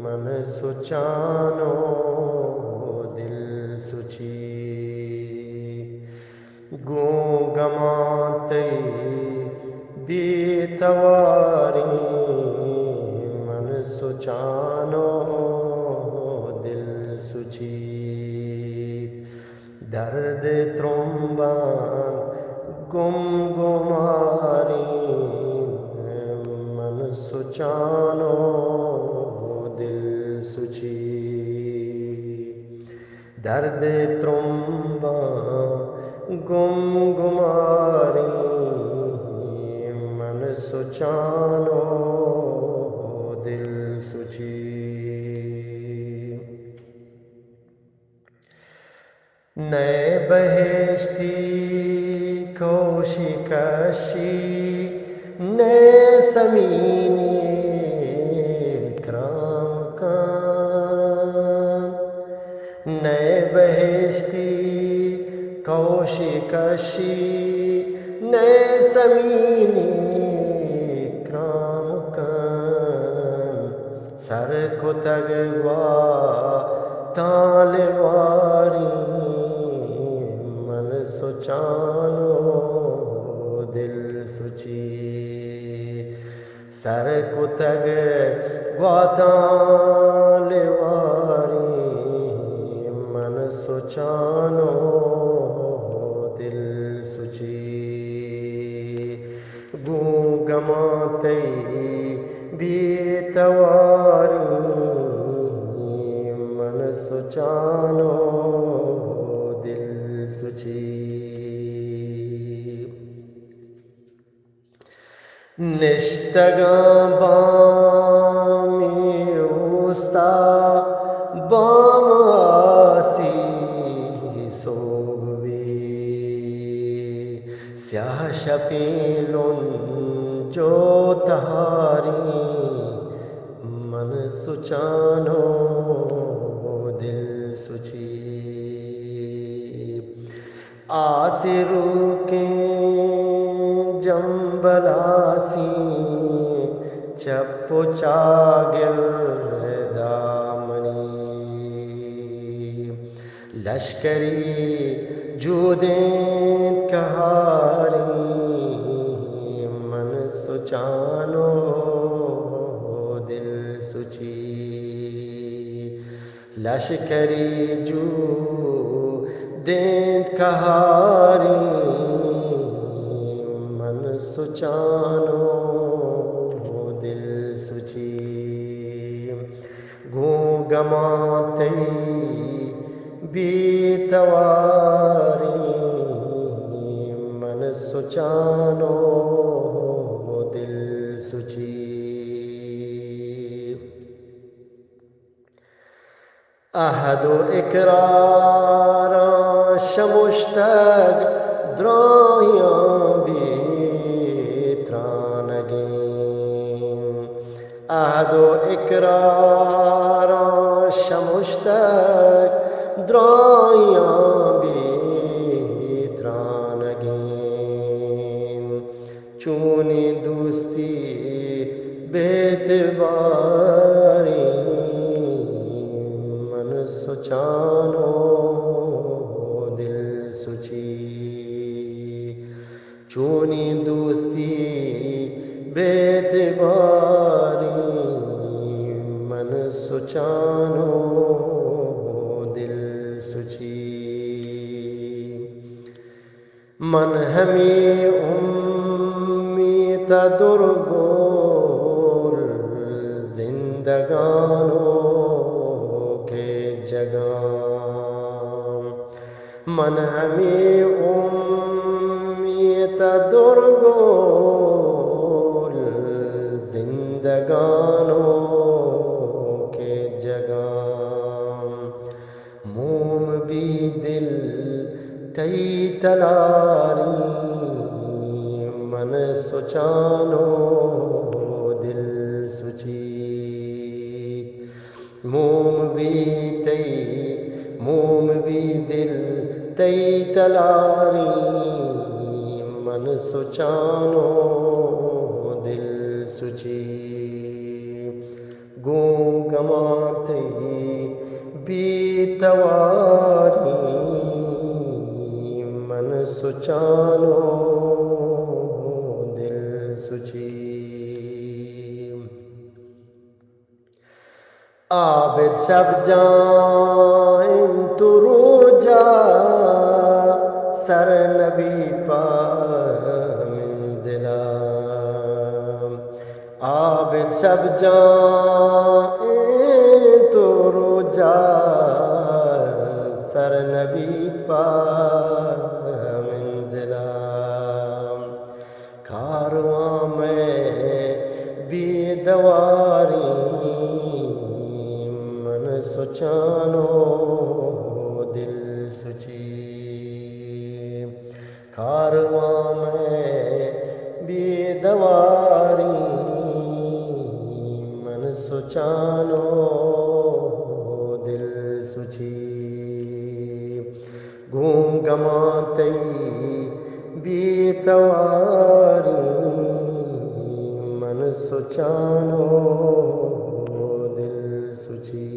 मन सुचानो दिल सुची गूंगमाते बेतवारी मन सुचानो दिल सुची दर्द त्रुम्बान गुमगुमारी मन सुचानो दिल सुची दर्द त्रुम्बा गुमगुमारी मन सुचानो दिल सुची नए बहेश्ती कौशिकशी नए समीनी इकराम का नए बहेश्ती कौशिकशी नए समीनी इकराम का सर को तगवा तालवारी मन सुचानो दिल सुची सर को तग ग्वातालवारी मन सुचानो दिल सुची गूंगमाते बेतवारी मन सुचानो दिल सुची निश्तगा बामी उस्ता बामासी सोवी स्याह शपीलुन जो तहारी मन सुचानो दिल सुची आसिरू के जंबलासी चप्पो चागिर दामनी लश्करी जूदें कहारी मन सुचानो दिल सुची लश्करी जूदें कहारी मन सुचानो दिल सुची गूंगमाते बेतवारी मन सुचानो दिल सुची अहदो इकरारा शमुश्तग द्राहियां अहदो इकरारा शमुश्तक द्राहियां बेत्रानगीन चूनी दोस्ती बेतबारी मन सुचानो दिल सुची चूनी दोस्ती बेतबारी मन सुचानो दिल सुची मन हमें उम्मीद दुर्गोल जिंदगानों के जगह मन हमें उम्मीद दुर्गोल जिंदगानों के जगह मोम भी दिल तई तलारी मन सुचानो दिल सुची मोम भी दिल तई तलारी मन सुचानो दिल सुची। आबिद शब जान तु रोजा सर नबी पा मंजिला आबिद शब जान तु रोजा सर नबी पा मंजिला कारवां में बेदवारी मन सोचानो दिल सुची कारवां में बेदवारी मन सोचानो दिल सुची घूम गमाते बेतवारी मन सोचानो दिल सुची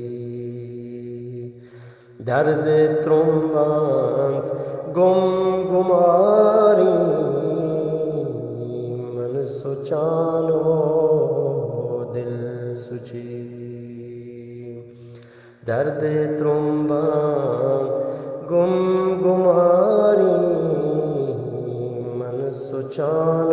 दर्द त्रुम्बांत गुम गुमारी मन सोचानो दिल सुची दर्द त्रुम्बांत गुम गुमारी मन सोचानो